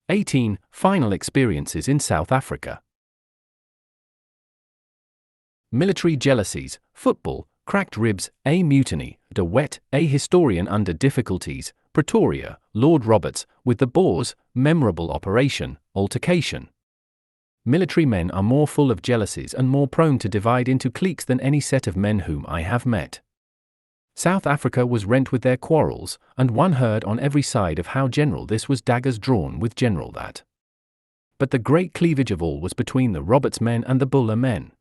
18. Final experiences in South Africa. Military jealousies, football, cracked ribs, a mutiny, de Wet, a historian under difficulties, Pretoria, Lord Roberts, with the Boers, memorable operation, altercation. Military men are more full of jealousies and more prone to divide into cliques than any set of men whom I have met. South Africa was rent with their quarrels, and one heard on every side of how general this was, daggers drawn with general that. But the great cleavage of all was between the Roberts men and the Boer men.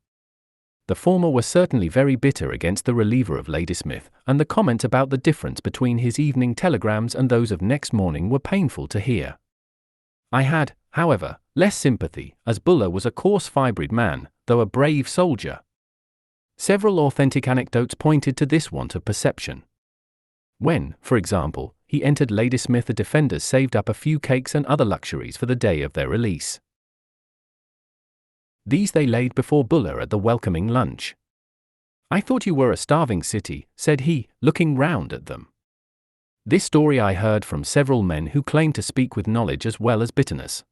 The former were certainly very bitter against the reliever of Ladysmith, and the comment about the difference between his evening telegrams and those of next morning were painful to hear. I had, however, less sympathy, as Boer was a coarse-fibred man, though a brave soldier. Several authentic anecdotes pointed to this want of perception. When, for example, he entered Ladysmith, the defenders saved up a few cakes and other luxuries for the day of their release. These they laid before Boer at the welcoming lunch. "I thought you were a starving city," said he, looking round at them. This story I heard from several men who claimed to speak with knowledge as well as bitterness.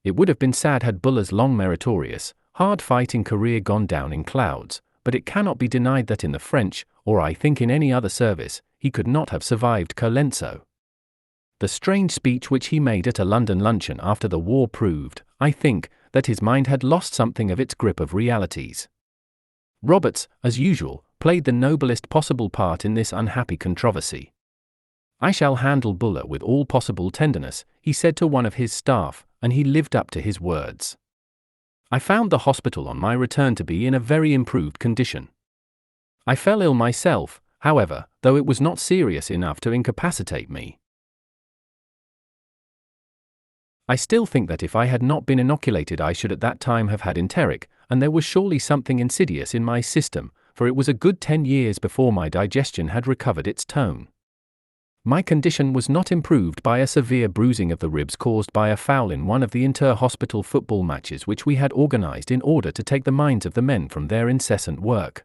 It would have been sad had Boer's long meritorious, hard-fighting career gone down in clouds, but it cannot be denied that in the French, or I think in any other service, he could not have survived Colenso. The strange speech which he made at a London luncheon after the war proved, I think, that his mind had lost something of its grip of realities. Roberts, as usual, played the noblest possible part in this unhappy controversy. "I shall handle Boer with all possible tenderness," he said to one of his staff, and he lived up to his words. I found the hospital on my return to be in a very improved condition. I fell ill myself, however, though it was not serious enough to incapacitate me. I still think that if I had not been inoculated I should at that time have had enteric, and there was surely something insidious in my system, for it was a good 10 years before my digestion had recovered its tone. My condition was not improved by a severe bruising of the ribs caused by a foul in one of the inter-hospital football matches which we had organized in order to take the minds of the men from their incessant work.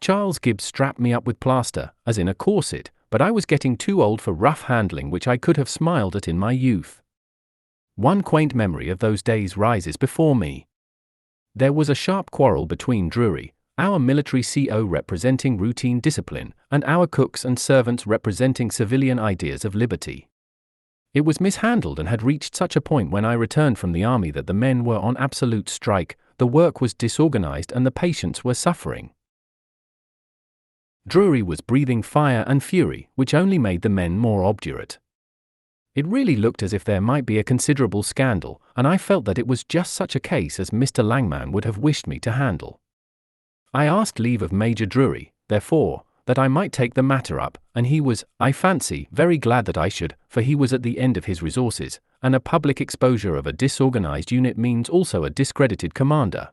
Charles Gibbs strapped me up with plaster, as in a corset, but I was getting too old for rough handling which I could have smiled at in my youth. One quaint memory of those days rises before me. There was a sharp quarrel between Drury, our military CO representing routine discipline, and our cooks and servants representing civilian ideas of liberty. It was mishandled and had reached such a point when I returned from the army that the men were on absolute strike, the work was disorganized and the patients were suffering. Drury was breathing fire and fury, which only made the men more obdurate. It really looked as if there might be a considerable scandal, and I felt that it was just such a case as Mr. Langman would have wished me to handle. I asked leave of Major Drury, therefore, that I might take the matter up, and he was, I fancy, very glad that I should, for he was at the end of his resources, and a public exposure of a disorganized unit means also a discredited commander.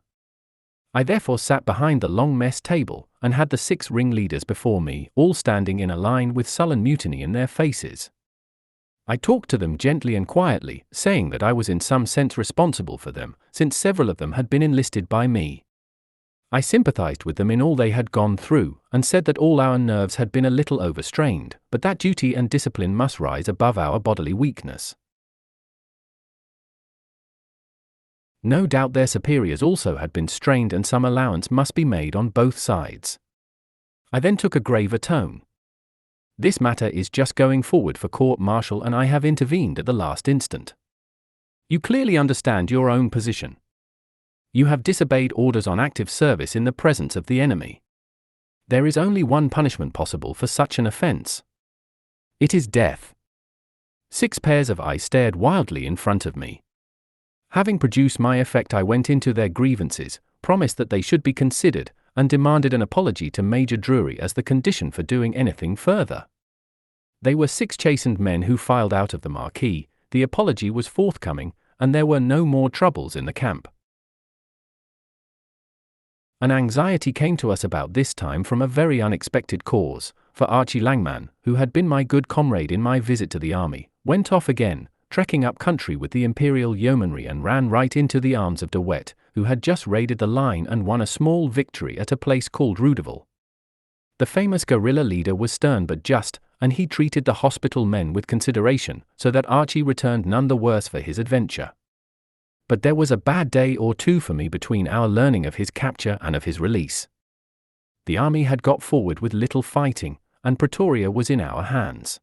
I therefore sat behind the long mess table, and had the 6 ringleaders before me, all standing in a line with sullen mutiny in their faces. I talked to them gently and quietly, saying that I was in some sense responsible for them, since several of them had been enlisted by me. I sympathized with them in all they had gone through, and said that all our nerves had been a little overstrained, but that duty and discipline must rise above our bodily weakness. No doubt their superiors also had been strained and some allowance must be made on both sides. I then took a graver tone. "This matter is just going forward for court-martial and I have intervened at the last instant. You clearly understand your own position. You have disobeyed orders on active service in the presence of the enemy. There is only one punishment possible for such an offense. It is death." 6 pairs of eyes stared wildly in front of me. Having produced my effect I went into their grievances, promised that they should be considered, and demanded an apology to Major Drury as the condition for doing anything further. They were 6 chastened men who filed out of the marquee, the apology was forthcoming, and there were no more troubles in the camp. An anxiety came to us about this time from a very unexpected cause, for Archie Langman, who had been my good comrade in my visit to the army, went off again, trekking up country with the Imperial Yeomanry and ran right into the arms of de Wet, who had just raided the line and won a small victory at a place called Rudeville. The famous guerrilla leader was stern but just, and he treated the hospital men with consideration, so that Archie returned none the worse for his adventure. But there was a bad day or two for me between our learning of his capture and of his release. The army had got forward with little fighting, and Pretoria was in our hands.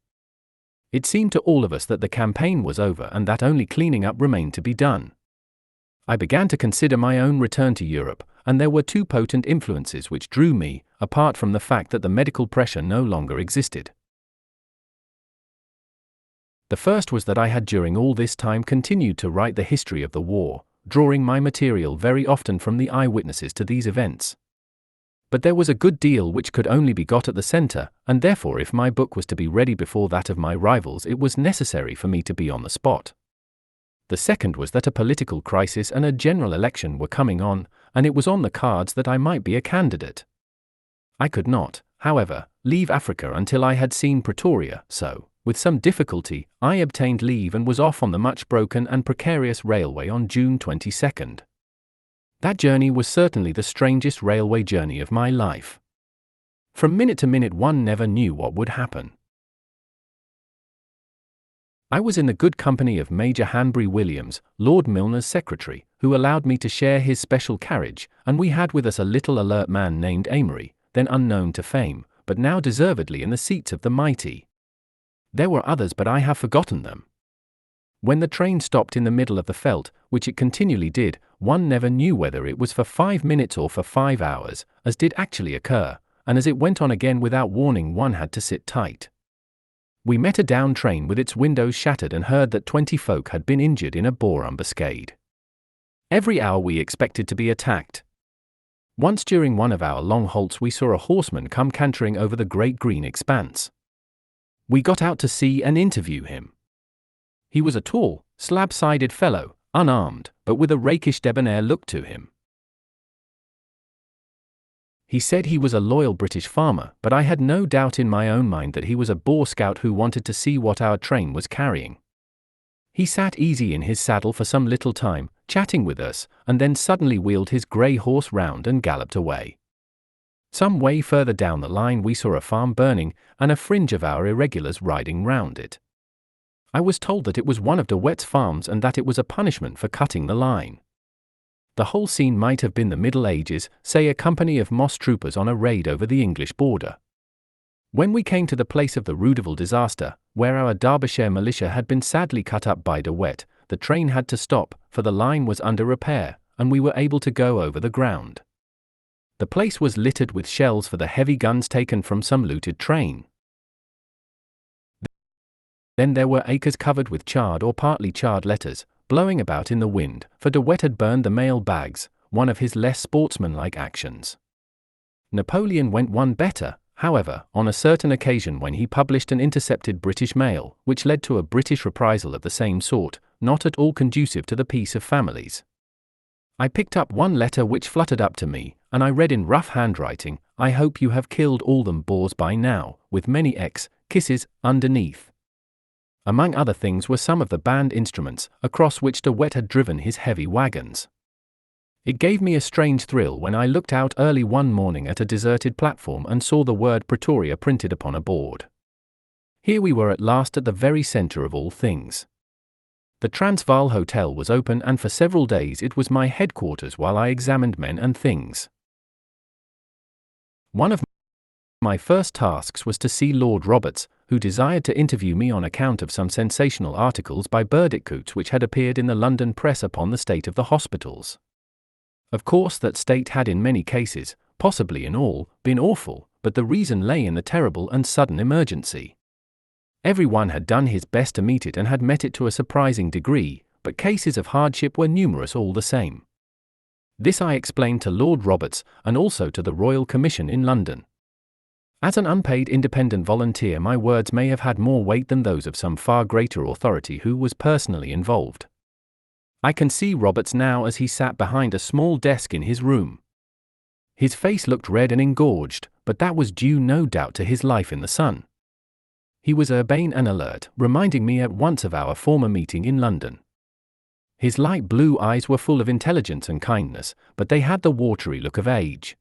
It seemed to all of us that the campaign was over and that only cleaning up remained to be done. I began to consider my own return to Europe, and there were two potent influences which drew me, apart from the fact that the medical pressure no longer existed. The first was that I had during all this time continued to write the history of the war, drawing my material very often from the eyewitnesses to these events. But there was a good deal which could only be got at the centre, and therefore if my book was to be ready before that of my rivals it was necessary for me to be on the spot. The second was that a political crisis and a general election were coming on, and it was on the cards that I might be a candidate. I could not, however, leave Africa until I had seen Pretoria, so, with some difficulty, I obtained leave and was off on the much broken and precarious railway on June 22nd. That journey was certainly the strangest railway journey of my life. From minute to minute one never knew what would happen. I was in the good company of Major Hanbury Williams, Lord Milner's secretary, who allowed me to share his special carriage, and we had with us a little alert man named Amory, then unknown to fame, but now deservedly in the seats of the mighty. There were others but I have forgotten them. When the train stopped in the middle of the veldt, which it continually did, one never knew whether it was for 5 minutes or for 5 hours, as did actually occur, and as it went on again without warning one had to sit tight. We met a down train with its windows shattered and heard that 20 folk had been injured in a Boer ambuscade. Every hour we expected to be attacked. Once during one of our long halts we saw a horseman come cantering over the great green expanse. We got out to see and interview him. He was a tall, slab-sided fellow, unarmed, but with a rakish debonair look to him. He said he was a loyal British farmer, but I had no doubt in my own mind that he was a Boer scout who wanted to see what our train was carrying. He sat easy in his saddle for some little time, chatting with us, and then suddenly wheeled his grey horse round and galloped away. Some way further down the line we saw a farm burning, and a fringe of our irregulars riding round it. I was told that it was one of De Wet's farms and that it was a punishment for cutting the line. The whole scene might have been the Middle Ages, say a company of moss troopers on a raid over the English border. When we came to the place of the Roodeville disaster, where our Derbyshire militia had been sadly cut up by De Wet, the train had to stop, for the line was under repair, and we were able to go over the ground. The place was littered with shells for the heavy guns taken from some looted train. Then there were acres covered with charred or partly charred letters, blowing about in the wind, for De Wet had burned the mail bags, one of his less sportsmanlike actions. Napoleon went one better, however, on a certain occasion when he published an intercepted British mail, which led to a British reprisal of the same sort, not at all conducive to the peace of families. I picked up one letter which fluttered up to me, and I read in rough handwriting, "I hope you have killed all them Boers by now," with many kisses underneath. Among other things were some of the band instruments, across which De Wet had driven his heavy wagons. It gave me a strange thrill when I looked out early one morning at a deserted platform and saw the word Pretoria printed upon a board. Here we were at last at the very centre of all things. The Transvaal Hotel was open, and for several days it was my headquarters while I examined men and things. One of my first tasks was to see Lord Roberts, who desired to interview me on account of some sensational articles by Burdickcoats which had appeared in the London press upon the state of the hospitals. Of course that state had in many cases, possibly in all, been awful, but the reason lay in the terrible and sudden emergency. Everyone had done his best to meet it and had met it to a surprising degree, but cases of hardship were numerous all the same. This I explained to Lord Roberts, and also to the Royal Commission in London. As an unpaid independent volunteer my words may have had more weight than those of some far greater authority who was personally involved. I can see Roberts now as he sat behind a small desk in his room. His face looked red and engorged, but that was due no doubt to his life in the sun. He was urbane and alert, reminding me at once of our former meeting in London. His light blue eyes were full of intelligence and kindness, but they had the watery look of age.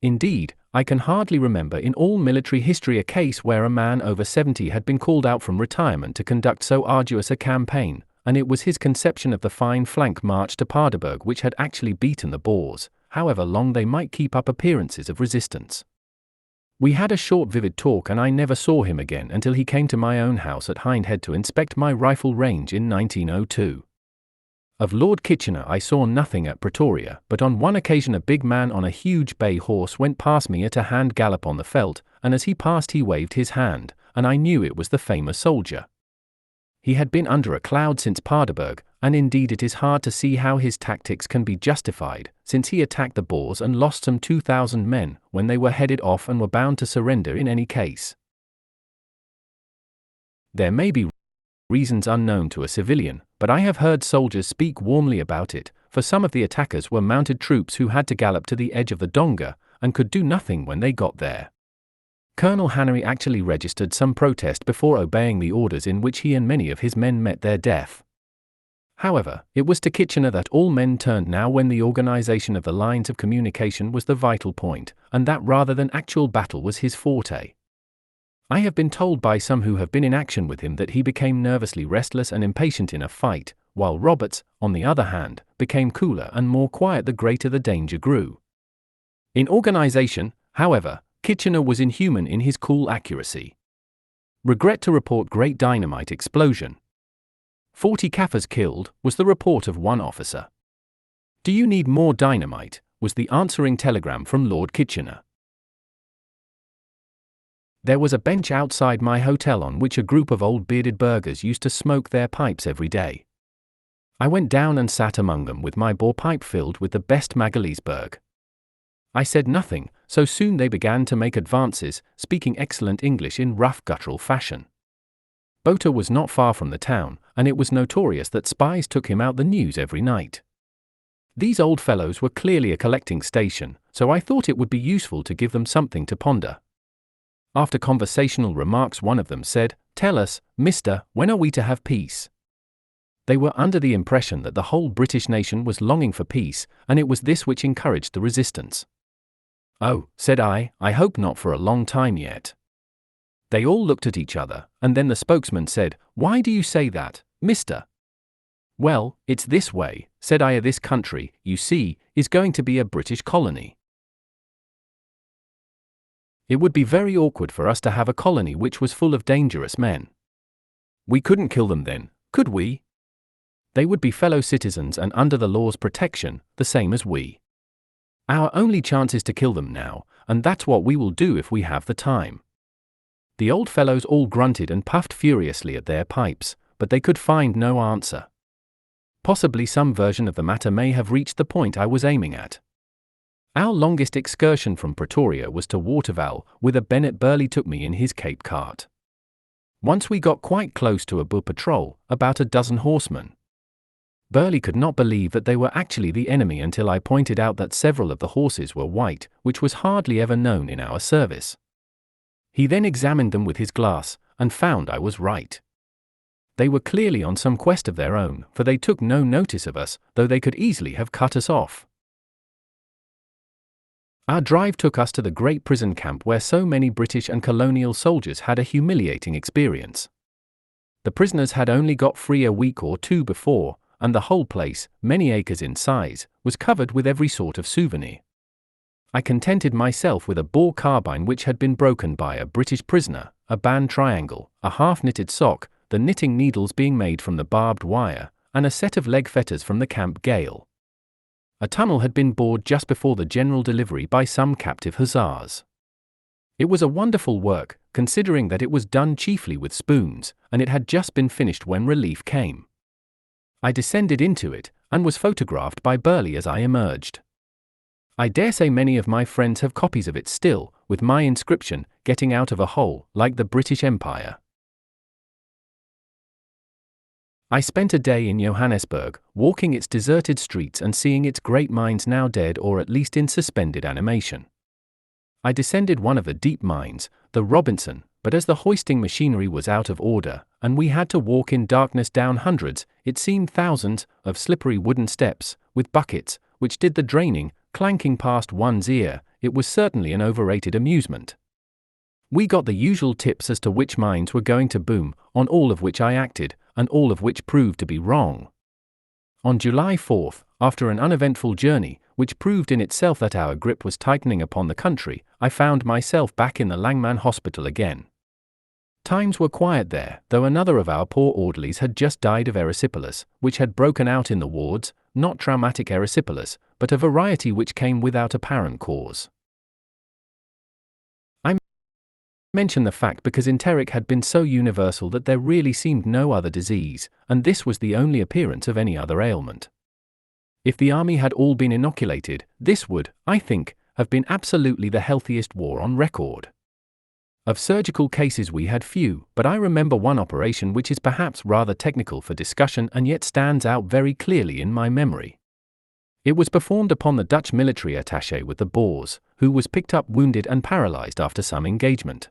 Indeed, I can hardly remember in all military history a case where a man over 70 had been called out from retirement to conduct so arduous a campaign, and it was his conception of the fine flank march to Paardeberg which had actually beaten the Boers, however long they might keep up appearances of resistance. We had a short vivid talk and I never saw him again until he came to my own house at Hindhead to inspect my rifle range in 1902. Of Lord Kitchener I saw nothing at Pretoria, but on one occasion a big man on a huge bay horse went past me at a hand gallop on the veldt, and as he passed he waved his hand, and I knew it was the famous soldier. He had been under a cloud since Paardeberg, and indeed it is hard to see how his tactics can be justified, since he attacked the Boers and lost some 2,000 men when they were headed off and were bound to surrender in any case. There may be reasons unknown to a civilian, but I have heard soldiers speak warmly about it, for some of the attackers were mounted troops who had to gallop to the edge of the donga, and could do nothing when they got there. Colonel Hannery actually registered some protest before obeying the orders in which he and many of his men met their death. However, it was to Kitchener that all men turned now when the organization of the lines of communication was the vital point, and that rather than actual battle was his forte. I have been told by some who have been in action with him that he became nervously restless and impatient in a fight, while Roberts, on the other hand, became cooler and more quiet the greater the danger grew. In organization, however, Kitchener was inhuman in his cool accuracy. Regret to report great dynamite explosion. 40 Kaffirs killed, was the report of one officer. Do you need more dynamite, was the answering telegram from Lord Kitchener. There was a bench outside my hotel on which a group of old bearded burghers used to smoke their pipes every day. I went down and sat among them with my Boer pipe filled with the best Magaliesberg. I said nothing, so soon they began to make advances, speaking excellent English in rough guttural fashion. Boer was not far from the town, and it was notorious that spies took him out the news every night. These old fellows were clearly a collecting station, so I thought it would be useful to give them something to ponder. After conversational remarks one of them said, "Tell us, mister, when are we to have peace?" They were under the impression that the whole British nation was longing for peace, and it was this which encouraged the resistance. "Oh," said I hope not for a long time yet." They all looked at each other, and then the spokesman said, "Why do you say that, mister?" "Well, it's this way," said I. "This country, you see, is going to be a British colony. It would be very awkward for us to have a colony which was full of dangerous men. We couldn't kill them then, could we? They would be fellow citizens and under the law's protection, the same as we. Our only chance is to kill them now, and that's what we will do if we have the time." The old fellows all grunted and puffed furiously at their pipes, but they could find no answer. Possibly some version of the matter may have reached the point I was aiming at. Our longest excursion from Pretoria was to Waterval, whither Bennett Burleigh took me in his Cape cart. Once we got quite close to a Boer patrol, about a dozen horsemen. Burleigh could not believe that they were actually the enemy until I pointed out that several of the horses were white, which was hardly ever known in our service. He then examined them with his glass, and found I was right. They were clearly on some quest of their own, for they took no notice of us, though they could easily have cut us off. Our drive took us to the great prison camp where so many British and colonial soldiers had a humiliating experience. The prisoners had only got free a week or two before, and the whole place, many acres in size, was covered with every sort of souvenir. I contented myself with a Boer carbine which had been broken by a British prisoner, a band triangle, a half-knitted sock, the knitting needles being made from the barbed wire, and a set of leg fetters from the camp gale. A tunnel had been bored just before the general delivery by some captive hussars. It was a wonderful work, considering that it was done chiefly with spoons, and it had just been finished when relief came. I descended into it, and was photographed by Burleigh as I emerged. I dare say many of my friends have copies of it still, with my inscription, "Getting out of a hole, like the British Empire." I spent a day in Johannesburg, walking its deserted streets and seeing its great mines now dead or at least in suspended animation. I descended one of the deep mines, the Robinson, but as the hoisting machinery was out of order, and we had to walk in darkness down hundreds, it seemed thousands, of slippery wooden steps, with buckets, which did the draining, clanking past one's ear, it was certainly an overrated amusement. We got the usual tips as to which mines were going to boom, on all of which I acted, and all of which proved to be wrong. On July 4th, after an uneventful journey, which proved in itself that our grip was tightening upon the country, I found myself back in the Langman Hospital again. Times were quiet there, though another of our poor orderlies had just died of erysipelas, which had broken out in the wards, not traumatic erysipelas, but a variety which came without apparent cause. I mention the fact because enteric had been so universal that there really seemed no other disease, and this was the only appearance of any other ailment. If the army had all been inoculated, this would, I think, have been absolutely the healthiest war on record. Of surgical cases we had few, but I remember one operation which is perhaps rather technical for discussion and yet stands out very clearly in my memory. It was performed upon the Dutch military attaché with the Boers, who was picked up wounded and paralyzed after some engagement.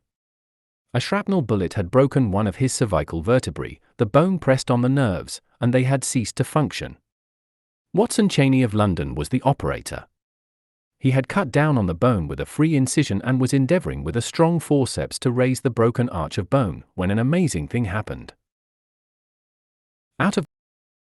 A shrapnel bullet had broken one of his cervical vertebrae, the bone pressed on the nerves, and they had ceased to function. Watson Cheney of London was the operator. He had cut down on the bone with a free incision and was endeavoring with a strong forceps to raise the broken arch of bone, when an amazing thing happened. Out of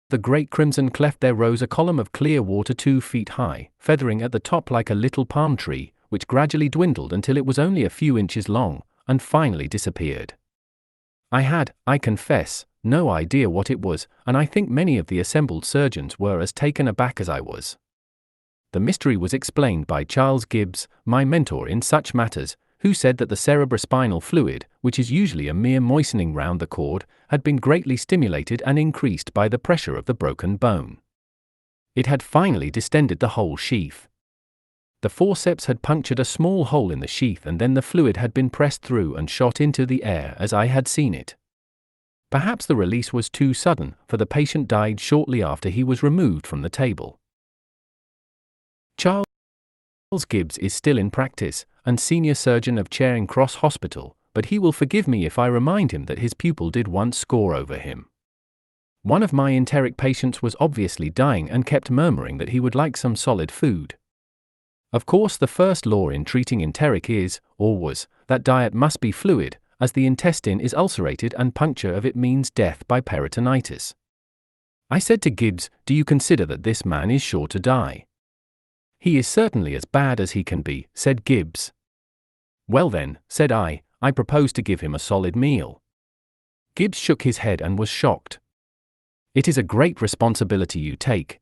the great crimson cleft there rose a column of clear water 2 feet high, feathering at the top like a little palm tree, which gradually dwindled until it was only a few inches long, and finally disappeared. I had, I confess, no idea what it was, and I think many of the assembled surgeons were as taken aback as I was. The mystery was explained by Charles Gibbs, my mentor in such matters, who said that the cerebrospinal fluid, which is usually a mere moistening round the cord, had been greatly stimulated and increased by the pressure of the broken bone. It had finally distended the whole sheath. The forceps had punctured a small hole in the sheath, and then the fluid had been pressed through and shot into the air as I had seen it. Perhaps the release was too sudden, for the patient died shortly after he was removed from the table. Charles Gibbs is still in practice, and senior surgeon of Charing Cross Hospital, but he will forgive me if I remind him that his pupil did once score over him. One of my enteric patients was obviously dying and kept murmuring that he would like some solid food. Of course, the first law in treating enteric is, or was, that diet must be fluid, as the intestine is ulcerated and puncture of it means death by peritonitis. I said to Gibbs, "Do you consider that this man is sure to die?" "He is certainly as bad as he can be," said Gibbs. "Well then," said I propose to give him a solid meal." Gibbs shook his head and was shocked. "It is a great responsibility you take."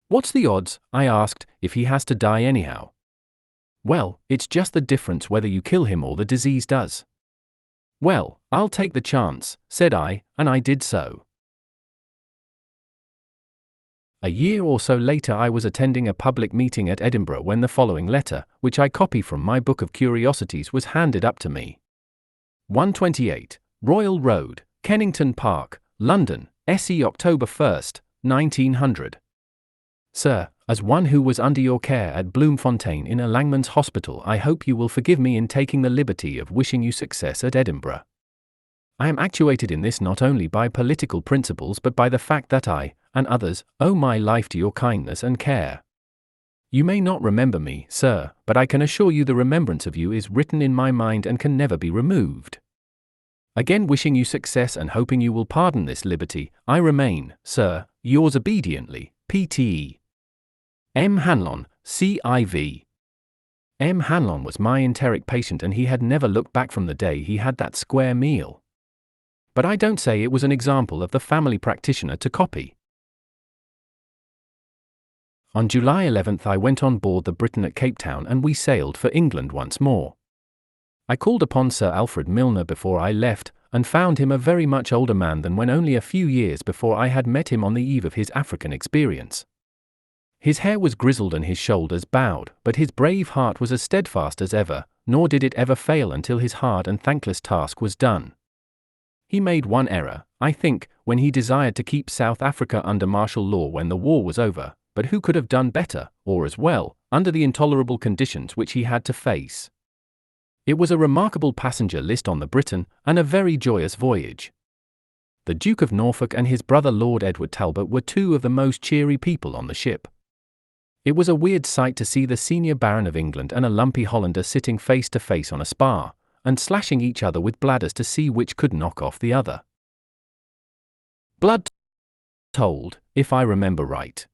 "What's the odds," I asked, "if he has to die anyhow?" "Well, it's just the difference whether you kill him or the disease does." "Well, I'll take the chance," said I, and I did so. A year or so later I was attending a public meeting at Edinburgh when the following letter, which I copy from my book of curiosities, was handed up to me. 128, Royal Road, Kennington Park, London, SE October 1st, 1900. Sir, as one who was under your care at Bloemfontein in a Langman's Hospital, I hope you will forgive me in taking the liberty of wishing you success at Edinburgh. I am actuated in this not only by political principles but by the fact that I, and others, owe my life to your kindness and care. You may not remember me, sir, but I can assure you the remembrance of you is written in my mind and can never be removed. Again wishing you success and hoping you will pardon this liberty, I remain, sir, yours obediently, P.T.E. M. Hanlon, C.I.V. M. Hanlon was my enteric patient and he had never looked back from the day he had that square meal. But I don't say it was an example of the family practitioner to copy. On July 11th I went on board the Briton at Cape Town and we sailed for England once more. I called upon Sir Alfred Milner before I left, and found him a very much older man than when only a few years before I had met him on the eve of his African experience. His hair was grizzled and his shoulders bowed, but his brave heart was as steadfast as ever, nor did it ever fail until his hard and thankless task was done. He made one error, I think, when he desired to keep South Africa under martial law when the war was over, but who could have done better, or as well, under the intolerable conditions which he had to face? It was a remarkable passenger list on the Briton, and a very joyous voyage. The Duke of Norfolk and his brother Lord Edward Talbot were two of the most cheery people on the ship. It was a weird sight to see the senior Baron of England and a lumpy Hollander sitting face to face on a spar, and slashing each other with bladders to see which could knock off the other. Blood told, if I remember right.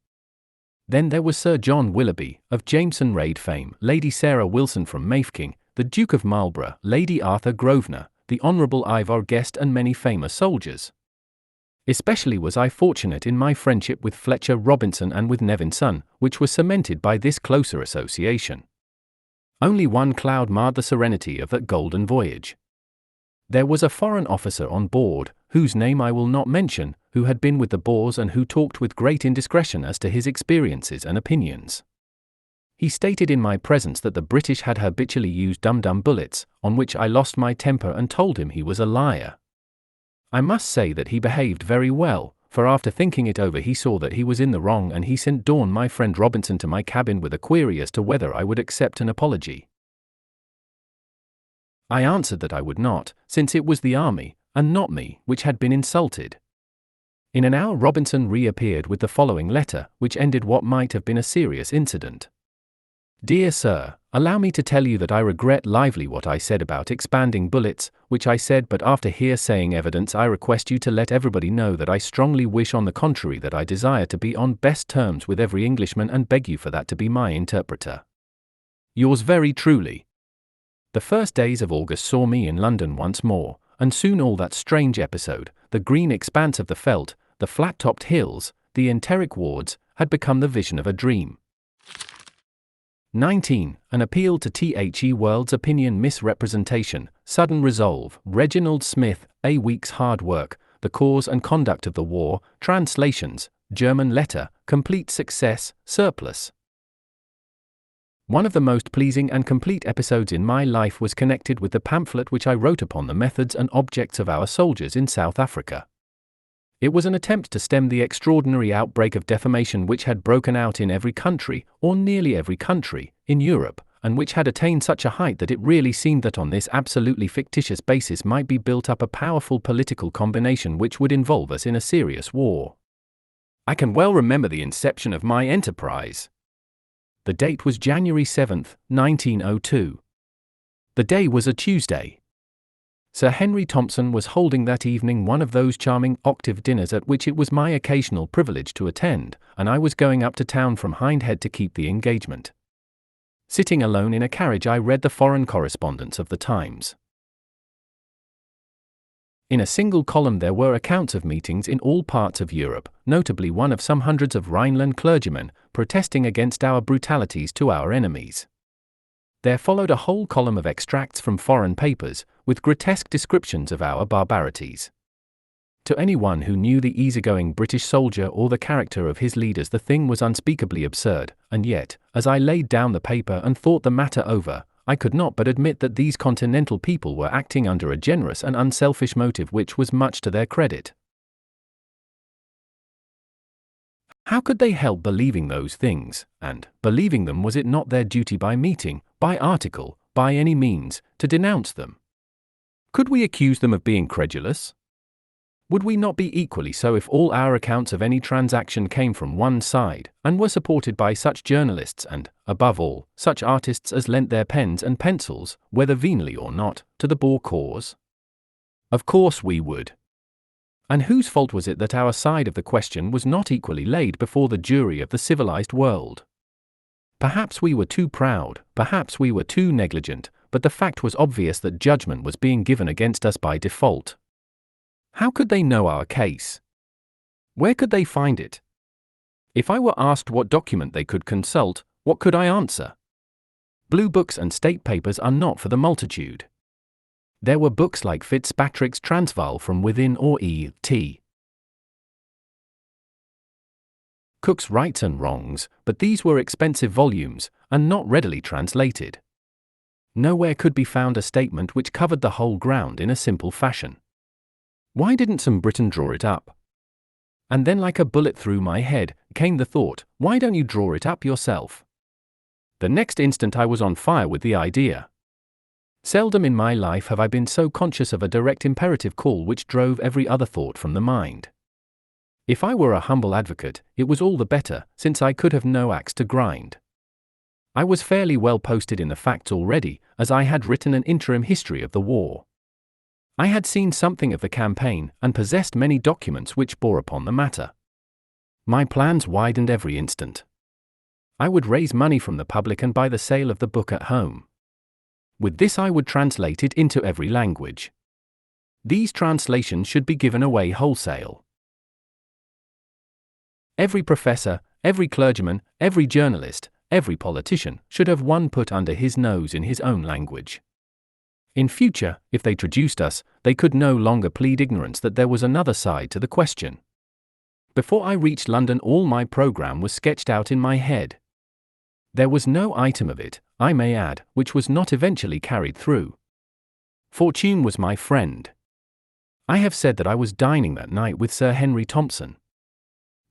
Then there was Sir John Willoughby, of Jameson Raid fame, Lady Sarah Wilson from Mafeking, the Duke of Marlborough, Lady Arthur Grosvenor, the Honourable Ivor Guest, and many famous soldiers. Especially was I fortunate in my friendship with Fletcher Robinson and with Nevin Son, which was cemented by this closer association. Only one cloud marred the serenity of that golden voyage. There was a foreign officer on board, whose name I will not mention, who had been with the Boers and who talked with great indiscretion as to his experiences and opinions. He stated in my presence that the British had habitually used dum-dum bullets, on which I lost my temper and told him he was a liar. I must say that he behaved very well, for after thinking it over he saw that he was in the wrong, and he sent Dawn, my friend Robinson, to my cabin with a query as to whether I would accept an apology. I answered that I would not, since it was the army, and not me, which had been insulted. In an hour Robinson reappeared with the following letter, which ended what might have been a serious incident. Dear Sir, allow me to tell you that I regret lively what I said about expanding bullets, which I said, but after hearsaying evidence I request you to let everybody know that I strongly wish on the contrary that I desire to be on best terms with every Englishman, and beg you for that to be my interpreter. Yours very truly. The first days of August saw me in London once more, and soon all that strange episode, the green expanse of the veldt, the flat-topped hills, the enteric wards, had become the vision of a dream. 19. An appeal to The World's Opinion, misrepresentation, sudden resolve, Reginald Smith, a week's hard work, the cause and conduct of the war, translations, German letter, complete success, surplus. One of the most pleasing and complete episodes in my life was connected with the pamphlet which I wrote upon the methods and objects of our soldiers in South Africa. It was an attempt to stem the extraordinary outbreak of defamation which had broken out in every country, or nearly every country, in Europe, and which had attained such a height that it really seemed that on this absolutely fictitious basis might be built up a powerful political combination which would involve us in a serious war. I can well remember the inception of my enterprise. The date was January 7, 1902. The day was a Tuesday. Sir Henry Thompson was holding that evening one of those charming octave dinners at which it was my occasional privilege to attend, and I was going up to town from Hindhead to keep the engagement. Sitting alone in a carriage I read the foreign correspondence of the Times. In a single column there were accounts of meetings in all parts of Europe, notably one of some hundreds of Rhineland clergymen, protesting against our brutalities to our enemies. There followed a whole column of extracts from foreign papers, with grotesque descriptions of our barbarities. To anyone who knew the easygoing British soldier or the character of his leaders the thing was unspeakably absurd, and yet, as I laid down the paper and thought the matter over, I could not but admit that these continental people were acting under a generous and unselfish motive which was much to their credit. How could they help believing those things, and, believing them, was it not their duty by meeting, by article, by any means, to denounce them? Could we accuse them of being credulous? Would we not be equally so if all our accounts of any transaction came from one side, and were supported by such journalists and, above all, such artists as lent their pens and pencils, whether venally or not, to the Boer cause? Of course we would. And whose fault was it that our side of the question was not equally laid before the jury of the civilized world? Perhaps we were too proud, perhaps we were too negligent, but the fact was obvious that judgment was being given against us by default. How could they know our case? Where could they find it? If I were asked what document they could consult, what could I answer? Blue books and state papers are not for the multitude. There were books like Fitzpatrick's Transvaal from Within or E.T. Cook's Rights and Wrongs, but these were expensive volumes, and not readily translated. Nowhere could be found a statement which covered the whole ground in a simple fashion. Why didn't some Briton draw it up? And then, like a bullet through my head, came the thought, why don't you draw it up yourself? The next instant I was on fire with the idea. Seldom in my life have I been so conscious of a direct imperative call which drove every other thought from the mind. If I were a humble advocate, it was all the better, since I could have no axe to grind. I was fairly well posted in the facts already, as I had written an interim history of the war. I had seen something of the campaign, and possessed many documents which bore upon the matter. My plans widened every instant. I would raise money from the public and buy the sale of the book at home. With this I would translate it into every language. These translations should be given away wholesale. Every professor, every clergyman, every journalist, every politician should have one put under his nose in his own language. In future, if they traduced us, they could no longer plead ignorance that there was another side to the question. Before I reached London, all my program was sketched out in my head. There was no item of it, I may add, which was not eventually carried through. Fortune was my friend. I have said that I was dining that night with Sir Henry Thompson.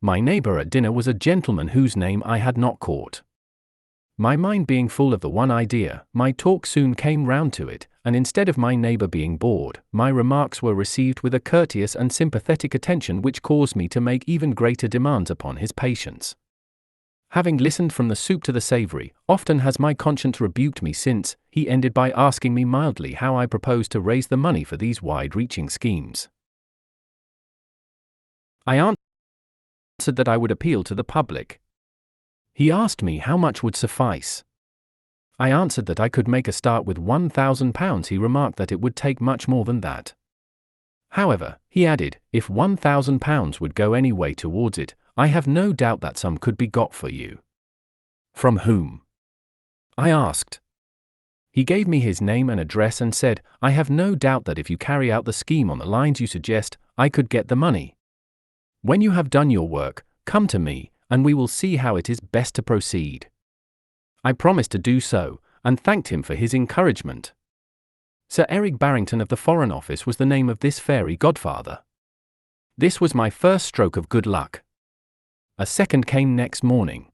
My neighbour at dinner was a gentleman whose name I had not caught. My mind being full of the one idea, my talk soon came round to it, and instead of my neighbour being bored, my remarks were received with a courteous and sympathetic attention which caused me to make even greater demands upon his patience. Having listened from the soup to the savoury, often has my conscience rebuked me since, he ended by asking me mildly how I proposed to raise the money for these wide-reaching schemes. I answered that I would appeal to the public. He asked me how much would suffice. I answered that I could make a start with £1,000. He remarked that it would take much more than that. However, he added, if £1,000 would go any way towards it, I have no doubt that some could be got for you. From whom? I asked. He gave me his name and address and said, I have no doubt that if you carry out the scheme on the lines you suggest, I could get the money. When you have done your work, come to me, and we will see how it is best to proceed. I promised to do so, and thanked him for his encouragement. Sir Eric Barrington of the Foreign Office was the name of this fairy godfather. This was my first stroke of good luck. A second came next morning.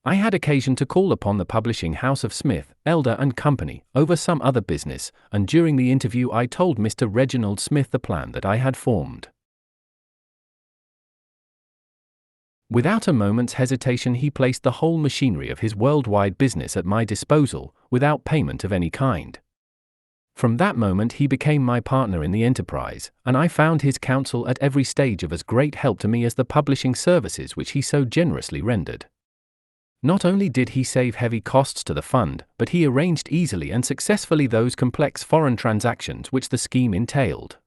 I had occasion to call upon the publishing house of Smith, Elder and Company, over some other business, and during the interview I told Mr. Reginald Smith the plan that I had formed. Without a moment's hesitation he placed the whole machinery of his worldwide business at my disposal, without payment of any kind. From that moment he became my partner in the enterprise, and I found his counsel at every stage of as great help to me as the publishing services which he so generously rendered. Not only did he save heavy costs to the fund, but he arranged easily and successfully those complex foreign transactions which the scheme entailed.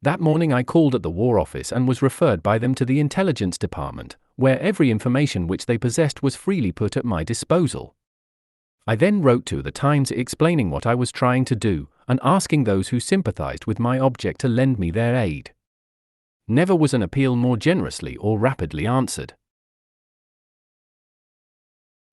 That morning I called at the War Office and was referred by them to the Intelligence Department, where every information which they possessed was freely put at my disposal. I then wrote to the Times explaining what I was trying to do, and asking those who sympathized with my object to lend me their aid. Never was an appeal more generously or rapidly answered.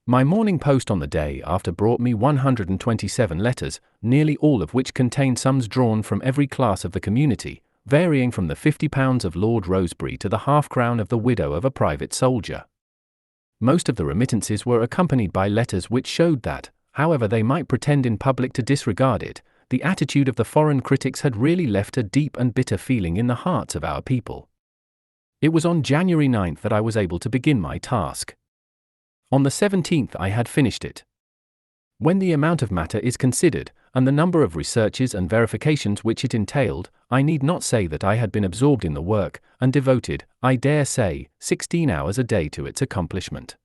My Morning Post on the day after brought me 127 letters, nearly all of which contained sums drawn from every class of the community, varying from the £50 of Lord Rosebery to the half-crown of the widow of a private soldier. Most of the remittances were accompanied by letters which showed that, however they might pretend in public to disregard it, the attitude of the foreign critics had really left a deep and bitter feeling in the hearts of our people. It was on January 9th that I was able to begin my task. On the 17th I had finished it. When the amount of matter is considered, and the number of researches and verifications which it entailed, I need not say that I had been absorbed in the work, and devoted, I dare say, 16 hours a day to its accomplishment.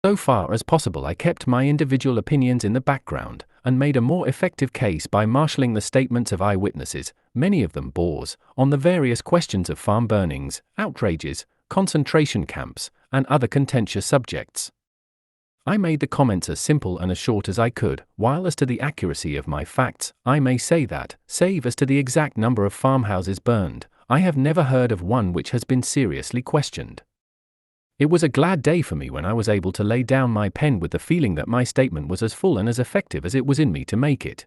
So far as possible I kept my individual opinions in the background, and made a more effective case by marshalling the statements of eyewitnesses, many of them Boers, on the various questions of farm burnings, outrages, concentration camps, and other contentious subjects. I made the comments as simple and as short as I could, while as to the accuracy of my facts, I may say that, save as to the exact number of farmhouses burned, I have never heard of one which has been seriously questioned. It was a glad day for me when I was able to lay down my pen with the feeling that my statement was as full and as effective as it was in me to make it.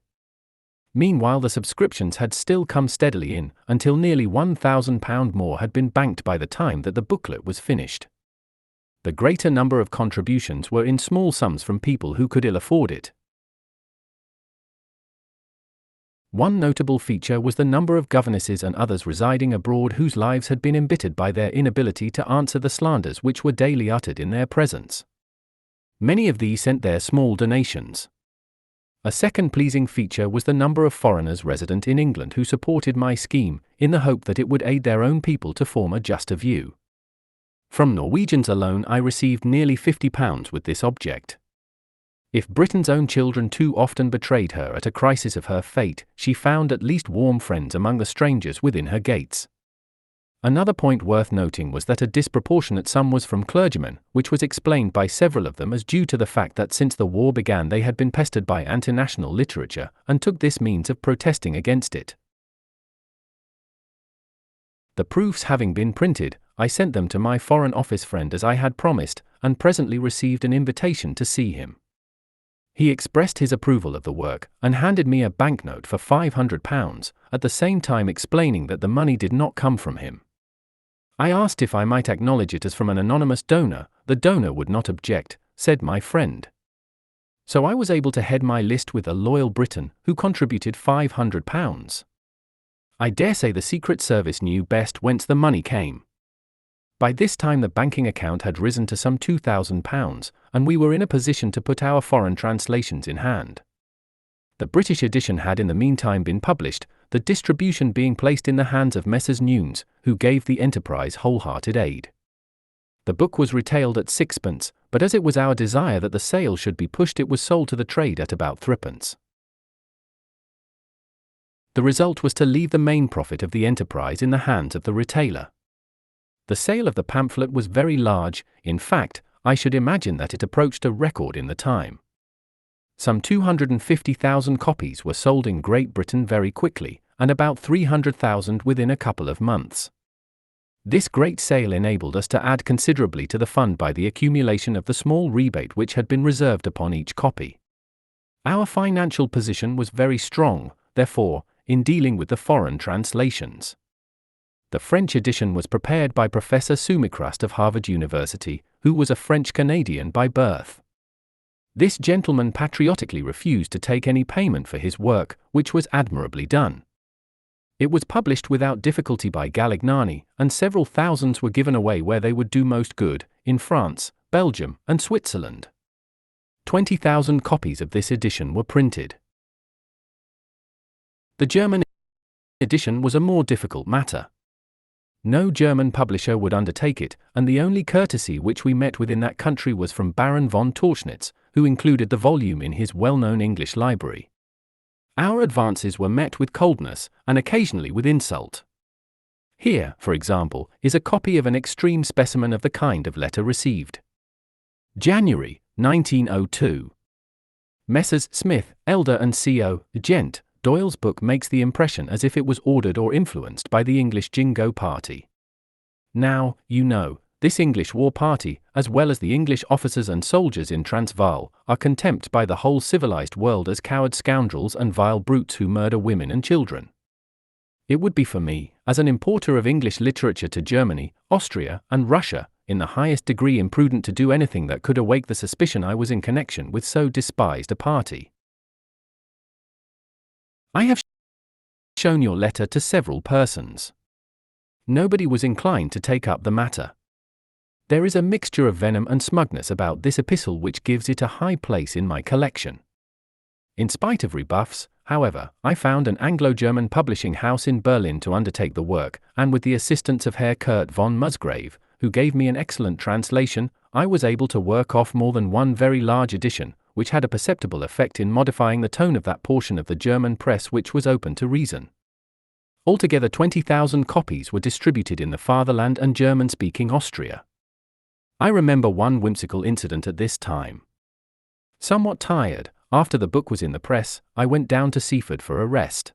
Meanwhile the subscriptions had still come steadily in, until nearly £1,000 more had been banked by the time that the booklet was finished. The greater number of contributions were in small sums from people who could ill afford it. One notable feature was the number of governesses and others residing abroad whose lives had been embittered by their inability to answer the slanders which were daily uttered in their presence. Many of these sent their small donations. A second pleasing feature was the number of foreigners resident in England who supported my scheme, in the hope that it would aid their own people to form a juster view. From Norwegians alone I received nearly £50 with this object. If Britain's own children too often betrayed her at a crisis of her fate, she found at least warm friends among the strangers within her gates. Another point worth noting was that a disproportionate sum was from clergymen, which was explained by several of them as due to the fact that since the war began they had been pestered by anti-national literature, and took this means of protesting against it. The proofs having been printed, I sent them to my Foreign Office friend as I had promised, and presently received an invitation to see him. He expressed his approval of the work, and handed me a banknote for £500, at the same time explaining that the money did not come from him. I asked if I might acknowledge it as from an anonymous donor. The donor would not object, said my friend. So I was able to head my list with a loyal Briton, who contributed £500. I dare say the Secret Service knew best whence the money came. By this time the banking account had risen to some £2,000, and we were in a position to put our foreign translations in hand. The British edition had in the meantime been published, the distribution being placed in the hands of Messrs. Nunes, who gave the enterprise wholehearted aid. The book was retailed at 6p, but as it was our desire that the sale should be pushed, it was sold to the trade at about 3p. The result was to leave the main profit of the enterprise in the hands of the retailer. The sale of the pamphlet was very large. In fact, I should imagine that it approached a record in the time. Some 250,000 copies were sold in Great Britain very quickly, and about 300,000 within a couple of months. This great sale enabled us to add considerably to the fund by the accumulation of the small rebate which had been reserved upon each copy. Our financial position was very strong, therefore, in dealing with the foreign translations. The French edition was prepared by Professor Sumicrast of Harvard University, who was a French-Canadian by birth. This gentleman patriotically refused to take any payment for his work, which was admirably done. It was published without difficulty by Galignani, and several thousands were given away where they would do most good, in France, Belgium, and Switzerland. 20,000 copies of this edition were printed. The German edition was a more difficult matter. No German publisher would undertake it, and the only courtesy which we met with in that country was from Baron von Torschnitz, who included the volume in his well-known English library. Our advances were met with coldness, and occasionally with insult. Here, for example, is a copy of an extreme specimen of the kind of letter received. January, 1902. Messrs. Smith, Elder and C.O. Gent. Doyle's book makes the impression as if it was ordered or influenced by the English Jingo party. Now, you know, this English war party, as well as the English officers and soldiers in Transvaal, are contemned by the whole civilized world as coward scoundrels and vile brutes who murder women and children. It would be for me, as an importer of English literature to Germany, Austria, and Russia, in the highest degree imprudent to do anything that could awake the suspicion I was in connection with so despised a party. I have shown your letter to several persons. Nobody was inclined to take up the matter. There is a mixture of venom and smugness about this epistle which gives it a high place in my collection. In spite of rebuffs, however, I found an Anglo-German publishing house in Berlin to undertake the work, and with the assistance of Herr Kurt von Musgrave, who gave me an excellent translation, I was able to work off more than one very large edition, which had a perceptible effect in modifying the tone of that portion of the German press which was open to reason. Altogether 20,000 copies were distributed in the fatherland and German-speaking Austria. I remember one whimsical incident at this time. Somewhat tired, after the book was in the press, I went down to Seaford for a rest.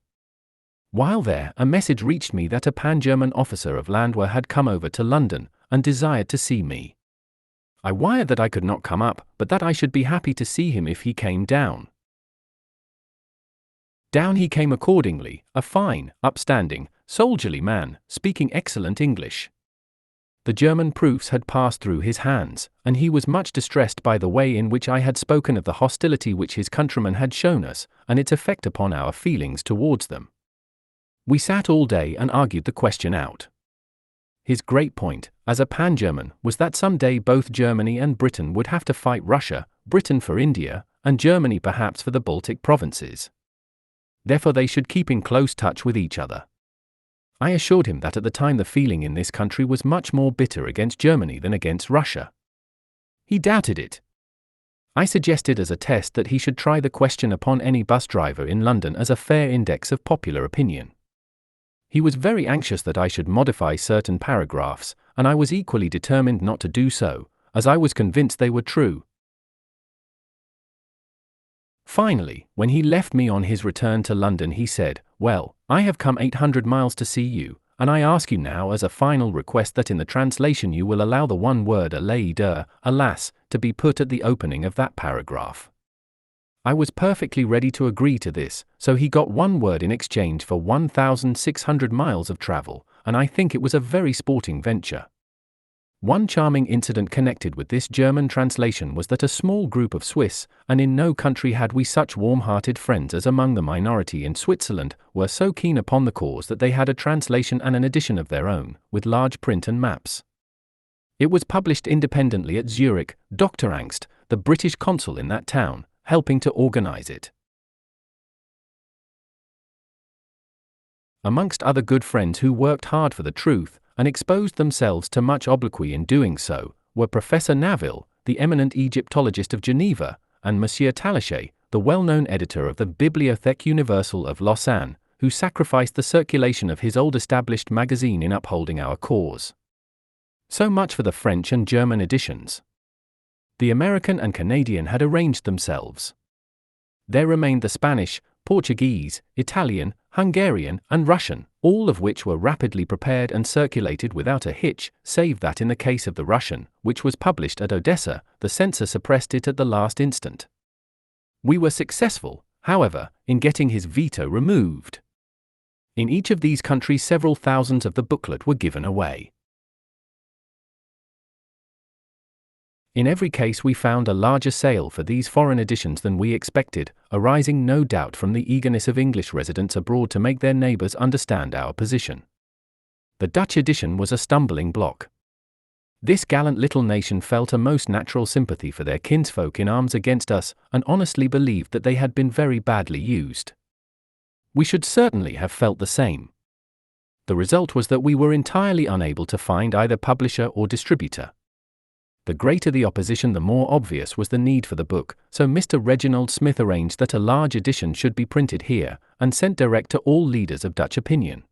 While there, a message reached me that a Pan-German officer of Landwehr had come over to London, and desired to see me. I wired that I could not come up, but that I should be happy to see him if he came down. Down he came accordingly, a fine, upstanding, soldierly man, speaking excellent English. The German proofs had passed through his hands, and he was much distressed by the way in which I had spoken of the hostility which his countrymen had shown us, and its effect upon our feelings towards them. We sat all day and argued the question out. His great point, as a pan-German, was that some day both Germany and Britain would have to fight Russia, Britain for India, and Germany perhaps for the Baltic provinces. Therefore they should keep in close touch with each other. I assured him that at the time the feeling in this country was much more bitter against Germany than against Russia. He doubted it. I suggested as a test that he should try the question upon any bus driver in London as a fair index of popular opinion. He was very anxious that I should modify certain paragraphs, and I was equally determined not to do so, as I was convinced they were true. Finally, when he left me on his return to London, he said, "Well, I have come 800 miles to see you, and I ask you now as a final request that in the translation you will allow the one word alas, to be put at the opening of that paragraph." I was perfectly ready to agree to this, so he got one word in exchange for 1,600 miles of travel, and I think it was a very sporting venture. One charming incident connected with this German translation was that a small group of Swiss, and in no country had we such warm-hearted friends as among the minority in Switzerland, were so keen upon the cause that they had a translation and an edition of their own, with large print and maps. It was published independently at Zurich, Dr. Angst, the British consul in that town, helping to organize it. Amongst other good friends who worked hard for the truth, and exposed themselves to much obloquy in doing so, were Professor Naville, the eminent Egyptologist of Geneva, and Monsieur Talichet, the well-known editor of the Bibliothèque Universelle of Lausanne, who sacrificed the circulation of his old-established magazine in upholding our cause. So much for the French and German editions. The American and Canadian had arranged themselves. There remained the Spanish, Portuguese, Italian, Hungarian, and Russian, all of which were rapidly prepared and circulated without a hitch, save that in the case of the Russian, which was published at Odessa, the censor suppressed it at the last instant. We were successful, however, in getting his veto removed. In each of these countries several thousands of the booklet were given away. In every case we found a larger sale for these foreign editions than we expected, arising no doubt from the eagerness of English residents abroad to make their neighbours understand our position. The Dutch edition was a stumbling block. This gallant little nation felt a most natural sympathy for their kinsfolk in arms against us, and honestly believed that they had been very badly used. We should certainly have felt the same. The result was that we were entirely unable to find either publisher or distributor. The greater the opposition, the more obvious was the need for the book, so Mr. Reginald Smith arranged that a large edition should be printed here, and sent direct to all leaders of Dutch opinion.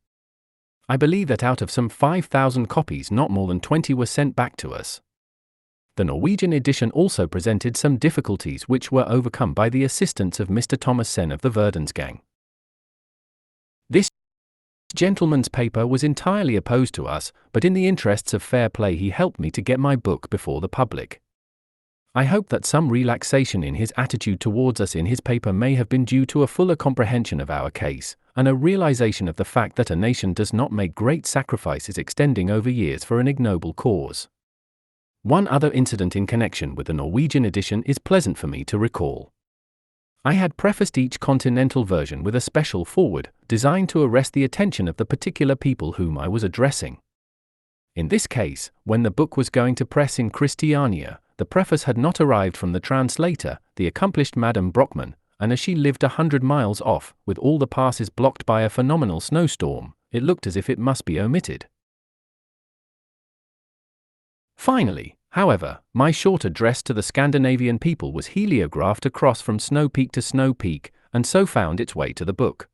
I believe that out of some 5,000 copies not more than 20 were sent back to us. The Norwegian edition also presented some difficulties which were overcome by the assistance of Mr. Thomas Sen of the Verdensgang. This gentleman's paper was entirely opposed to us, but in the interests of fair play he helped me to get my book before the public. I hope that some relaxation in his attitude towards us in his paper may have been due to a fuller comprehension of our case, and a realization of the fact that a nation does not make great sacrifices extending over years for an ignoble cause. One other incident in connection with the Norwegian edition is pleasant for me to recall. I had prefaced each continental version with a special foreword, designed to arrest the attention of the particular people whom I was addressing. In this case, when the book was going to press in Christiania, the preface had not arrived from the translator, the accomplished Madame Brockman, and as she lived 100 miles off, with all the passes blocked by a phenomenal snowstorm, it looked as if it must be omitted. Finally, however, my short address to the Scandinavian people was heliographed across from snow peak to snow peak, and so found its way to the book.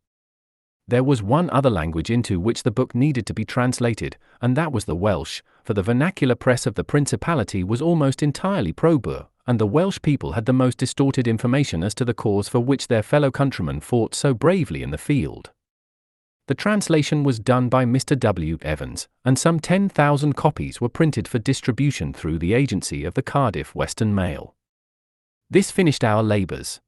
There was one other language into which the book needed to be translated, and that was the Welsh, for the vernacular press of the Principality was almost entirely pro-Boer, and the Welsh people had the most distorted information as to the cause for which their fellow countrymen fought so bravely in the field. The translation was done by Mr. W. Evans, and some 10,000 copies were printed for distribution through the agency of the Cardiff Western Mail. This finished our labours.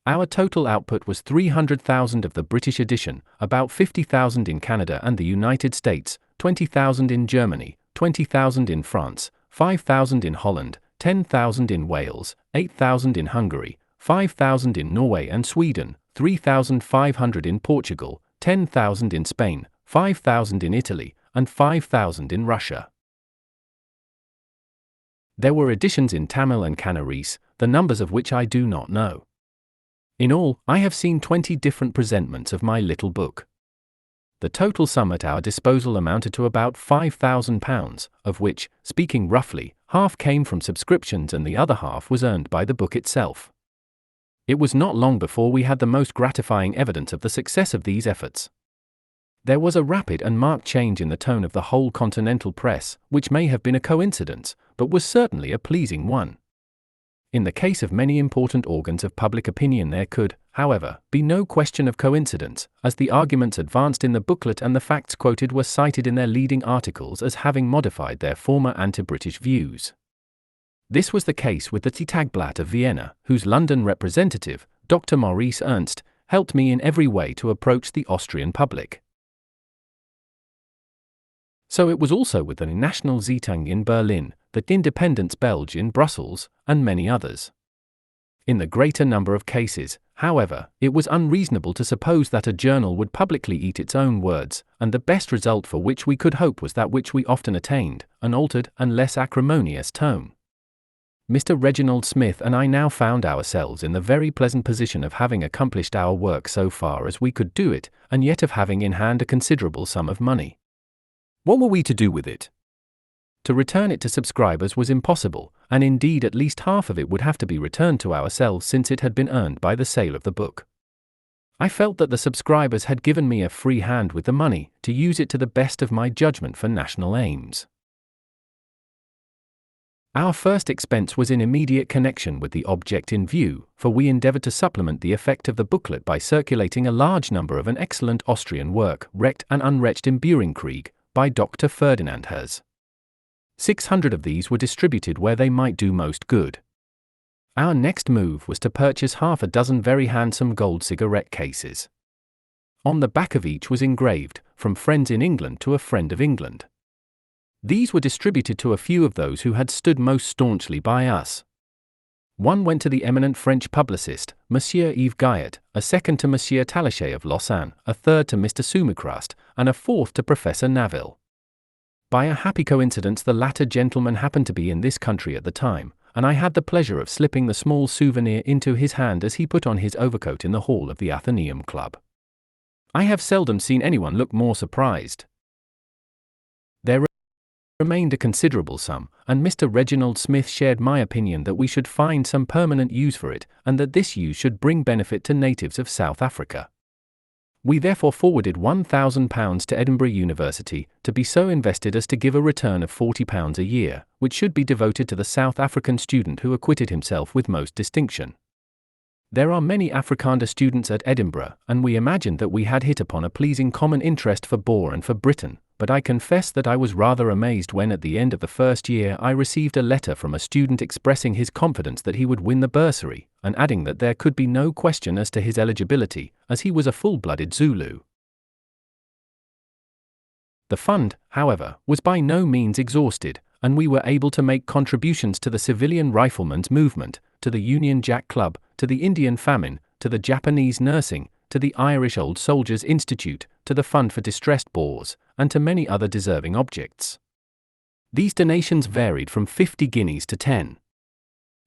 Our total output was 300,000 of the British edition, about 50,000 in Canada and the United States, 20,000 in Germany, 20,000 in France, 5,000 in Holland, 10,000 in Wales, 8,000 in Hungary, 5,000 in Norway and Sweden, 3,500 in Portugal, 10,000 in Spain, 5,000 in Italy, and 5,000 in Russia. There were editions in Tamil and Kannarese, the numbers of which I do not know. In all, I have seen 20 different presentments of my little book. The total sum at our disposal amounted to about £5,000, of which, speaking roughly, half came from subscriptions and the other half was earned by the book itself. It was not long before we had the most gratifying evidence of the success of these efforts. There was a rapid and marked change in the tone of the whole continental press, which may have been a coincidence, but was certainly a pleasing one. In the case of many important organs of public opinion there could, however, be no question of coincidence, as the arguments advanced in the booklet and the facts quoted were cited in their leading articles as having modified their former anti-British views. This was the case with the Tagblatt of Vienna, whose London representative, Dr. Maurice Ernst, helped me in every way to approach the Austrian public. So it was also with the National Zeitung in Berlin, the Independence Belge in Brussels, and many others. In the greater number of cases, however, it was unreasonable to suppose that a journal would publicly eat its own words, and the best result for which we could hope was that which we often attained, an altered and less acrimonious tone. Mr. Reginald Smith and I now found ourselves in the very pleasant position of having accomplished our work so far as we could do it, and yet of having in hand a considerable sum of money. What were we to do with it? To return it to subscribers was impossible, and indeed at least half of it would have to be returned to ourselves since it had been earned by the sale of the book. I felt that the subscribers had given me a free hand with the money, to use it to the best of my judgment for national aims. Our first expense was in immediate connection with the object in view, for we endeavored to supplement the effect of the booklet by circulating a large number of an excellent Austrian work, Recht and Unrecht im Burenkrieg, by Dr. Ferdinand Herz. 600 of these were distributed where they might do most good. Our next move was to purchase half a dozen very handsome gold cigarette cases. On the back of each was engraved, "From friends in England to a friend of England." These were distributed to a few of those who had stood most staunchly by us. One went to the eminent French publicist, Monsieur Yves Guyot, a second to Monsieur Talichet of Lausanne, a third to Mr. Sumicrast, and a fourth to Professor Naville. By a happy coincidence the latter gentleman happened to be in this country at the time, and I had the pleasure of slipping the small souvenir into his hand as he put on his overcoat in the hall of the Athenaeum Club. I have seldom seen anyone look more surprised. There remained a considerable sum, and Mr. Reginald Smith shared my opinion that we should find some permanent use for it, and that this use should bring benefit to natives of South Africa. We therefore forwarded £1,000 to Edinburgh University, to be so invested as to give a return of £40 a year, which should be devoted to the South African student who acquitted himself with most distinction. There are many Afrikander students at Edinburgh, and we imagined that we had hit upon a pleasing common interest for Boer and for Britain, but I confess that I was rather amazed when at the end of the first year I received a letter from a student expressing his confidence that he would win the bursary, and adding that there could be no question as to his eligibility, as he was a full-blooded Zulu. The fund, however, was by no means exhausted, and we were able to make contributions to the Civilian Riflemen's Movement, to the Union Jack Club, to the Indian Famine, to the Japanese Nursing, to the Irish Old Soldiers Institute, to the Fund for Distressed Boers, and to many other deserving objects. These donations varied from 50 guineas to 10.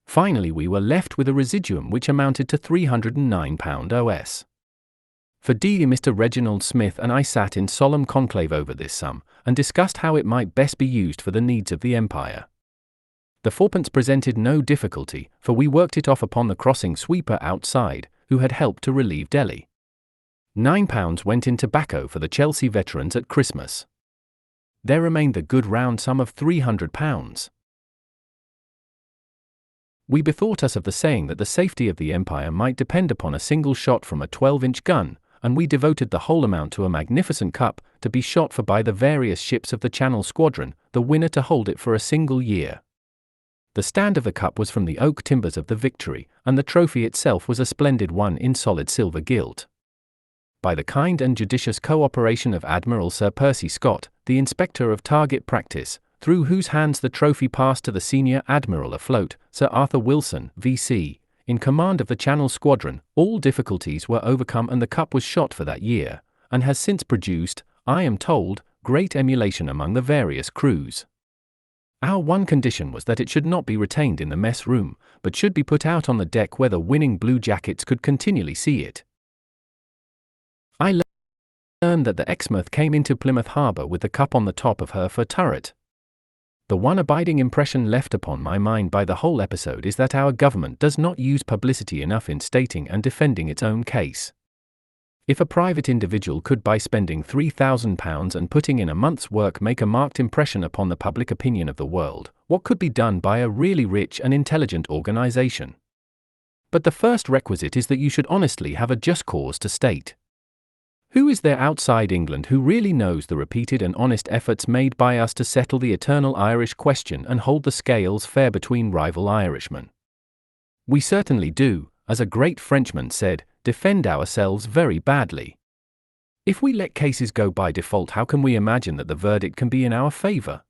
Finally we were left with a residuum which amounted to £309 OS. For D. Mr. Reginald Smith and I sat in solemn conclave over this sum, and discussed how it might best be used for the needs of the Empire. The fourpence presented no difficulty, for we worked it off upon the crossing sweeper outside, who had helped to relieve Delhi. £9 went in tobacco for the Chelsea veterans at Christmas. There remained the good round sum of £300. We bethought us of the saying that the safety of the Empire might depend upon a single shot from a 12-inch gun, and we devoted the whole amount to a magnificent cup, to be shot for by the various ships of the Channel Squadron, the winner to hold it for a single year. The stand of the cup was from the oak timbers of the Victory, and the trophy itself was a splendid one in solid silver gilt. By the kind and judicious co-operation of Admiral Sir Percy Scott, the Inspector of Target Practice, through whose hands the trophy passed to the senior admiral afloat, Sir Arthur Wilson, V.C., in command of the Channel Squadron. All difficulties were overcome and the cup was shot for that year, and has since produced, I am told, great emulation among the various crews. Our one condition was that it should not be retained in the mess room, but should be put out on the deck where the winning Blue Jackets could continually see it. I learned that the Exmouth came into Plymouth Harbour with the cup on the top of her fore turret. The one abiding impression left upon my mind by the whole episode is that our government does not use publicity enough in stating and defending its own case. If a private individual could, by spending £3,000 and putting in a month's work, make a marked impression upon the public opinion of the world, what could be done by a really rich and intelligent organization? But the first requisite is that you should honestly have a just cause to state. Who is there outside England who really knows the repeated and honest efforts made by us to settle the eternal Irish question and hold the scales fair between rival Irishmen? We certainly do, as a great Frenchman said, defend ourselves very badly. If we let cases go by default, how can we imagine that the verdict can be in our favor?